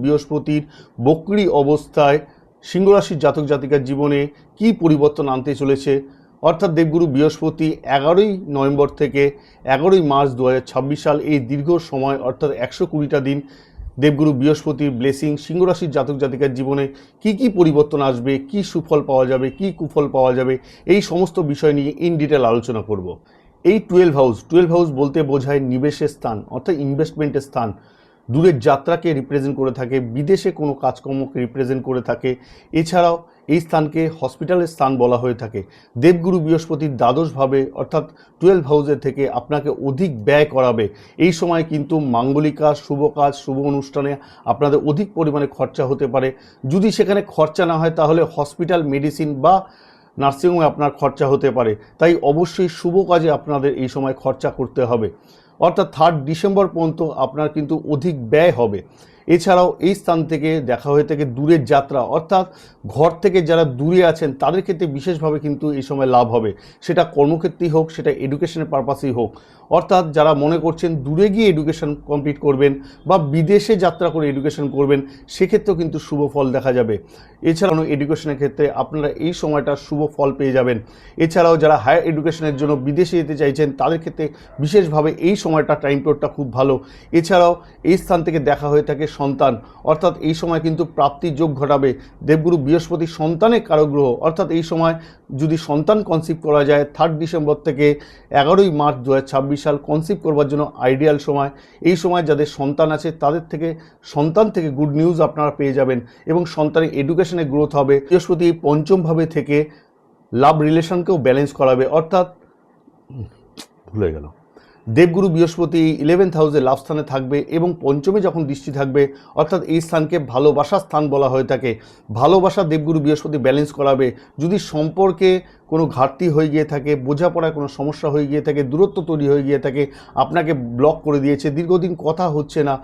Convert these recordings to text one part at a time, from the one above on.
বৃহস্পতির বক্রী অবস্থায় সিংহ রাশির জাতক জাতিকার জীবনে কি পরিবর্তন আনতে চলেছে, অর্থাৎ দেবগুরু বৃহস্পতি 11ই নভেম্বর থেকে 11ই মার্চ 2026 সাল, এই দীর্ঘ সময় অর্থাৎ 120টা দিন দেবগুরু বৃহস্পতির ব্লেসিং সিংহ রাশির জাতক জাতিকার জীবনে কি পরিবর্তন আসবে, কি সুফল পাওয়া যাবে, কি কুফল পাওয়া যাবে, এই সমস্ত বিষয় নিয়ে ইন ডিটেল আলোচনা করব। এই 12 হাউস বলতে বোঝায় নিবেশের স্থান, অর্থাৎ ইনভেস্টমেন্টের স্থান, দূরের যাত্রাকে রিপ্রেজেন্ট করে থাকে, বিদেশে কোনো কাজকর্মকে রিপ্রেজেন্ট করে থাকে। এছাড়াও এই স্থানকে হসপিটালের স্থান বলা হয়ে থাকে। দেবগুরু বৃহস্পতির দ্বাদশভাবে অর্থাৎ 12 হাউসে থেকে আপনাকে অধিক ব্যয় করাবে। এই সময় কিন্তু মাঙ্গলিক কাজ, শুভ কাজ, শুভ অনুষ্ঠানে আপনাদের অধিক পরিমাণে খরচা হতে পারে। যদি সেখানে খরচা না হয় তাহলে হসপিটাল, মেডিসিন বা নার্সিংহোমে আপনার খরচা হতে পারে। তাই অবশ্যই শুভ কাজে আপনাদের এই সময় খরচা করতে হবে। অর্থাৎ 3 ডিসেম্বর পর্যন্ত আপনার কিন্তু অধিক ব্যয় হবে। এছাড়াও এই স্থান থেকে দেখা হয়ে থাকে দূরের যাত্রা, অর্থাৎ ঘর থেকে যারা দূরে আছেন তাদের ক্ষেত্রে বিশেষভাবে কিন্তু এই সময় লাভ হবে। সেটা কর্মক্ষেত্রেই হোক, সেটা এডুকেশনের পারপাসেই হোক। অর্থাৎ যারা মনে করছেন দূরে গিয়ে এডুকেশন কমপ্লিট করবেন বা বিদেশে যাত্রা করে এডুকেশন করবেন, সেক্ষেত্রেও কিন্তু শুভ ফল দেখা যাবে। এছাড়াও এডুকেশনের ক্ষেত্রে আপনারা এই সময়টা শুভ ফল পেয়ে যাবেন। এছাড়াও যারা হায়ার এডুকেশনের জন্য বিদেশে যেতে চাইছেন তাদের ক্ষেত্রে বিশেষভাবে এই সময়টা, টাইম পিরিয়ডটা খুব ভালো। এছাড়াও এই স্থান থেকে দেখা হয়ে থাকে সন্তান, অর্থাৎ এই সময় কিন্তু প্রাপ্তির যোগ ঘটাবে। দেবগুরু বৃহস্পতি সন্তানের কারক গ্রহ, অর্থাৎ এই সময় যদি সন্তান কনসিভ করা যায় 3 ডিসেম্বর থেকে 11ই মার্চ 2026 সাল কনসিভ করবার জন্য আইডিয়াল সময়। এই সময় যাদের সন্তান আছে তাদের থেকে সন্তান থেকে গুড নিউজ আপনারা পেয়ে যাবেন এবং সন্তানের এডুকেশনে গ্রোথ হবে। বৃহস্পতি পঞ্চমভাবে থেকে লাভ রিলেশনকেও ব্যালেন্স করাবে, অর্থাৎ ভুলে গেল, দেবগুরু বৃহস্পতি 11th হাউসে লাভ স্থানে থাকবে এবং পঞ্চমে যখন দৃষ্টি থাকবে, অর্থাৎ এই স্থানকে ভালোবাসার স্থান বলা হয়ে থাকে। ভালোবাসা দেবগুরু বৃহস্পতি ব্যালেন্স করাবে। যদি সম্পর্কে কোনো ঘাটতি হয়ে গিয়ে থাকে, বোঝাপড়ায় কোনো সমস্যা হয়ে গিয়ে থাকে, দূরত্ব তৈরি হয়ে গিয়ে থাকে, আপনাকে ব্লক করে দিয়েছে, দীর্ঘদিন কথা হচ্ছে না,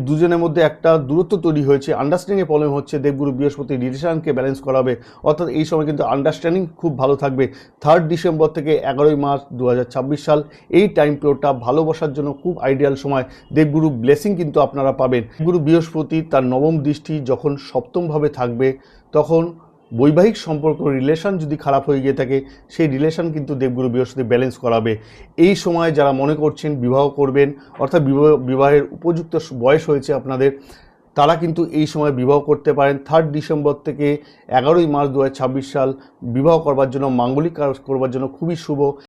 দুজনের মধ্যে একটা দূরত্ব তৈরি হয়েছে, আন্ডারস্ট্যান্ডিংয়ে প্রবলেম হচ্ছে, দেবগুরু বৃহস্পতি রিলেশনকে ব্যালেন্স করাবে। অর্থাৎ এই সময় কিন্তু আন্ডারস্ট্যান্ডিং খুব ভালো থাকবে। 3 ডিসেম্বর থেকে 11ই মার্চ 2026 সাল, এই টাইম পিরিয়ডটা ভালোবাসার জন্য খুব আইডিয়াল সময়। দেবগুরু ব্লেসিং কিন্তু আপনারা পাবেন। দেবগুরু বৃহস্পতি তার নবম দৃষ্টি যখন সপ্তমভাবে থাকবে, তখন বৈবাহিক সম্পর্ক, রিলেশন যদি খারাপ হয়ে গিয়ে থাকে, সেই রিলেশন কিন্তু দেবগুরু বৃহস্পতি ব্যালেন্স করাবে। এই সময় যারা মনে করছেন বিবাহ করবেন, অর্থাৎ বিবাহের উপযুক্ত বয়স হয়েছে আপনাদের, তারা কিন্তু এই সময় বিবাহ করতে পারেন। 3 ডিসেম্বর থেকে 11ই মার্চ 2026 সাল বিবাহ করবার জন্য, মাঙ্গলিক কাজ করবার জন্য খুবই শুভ।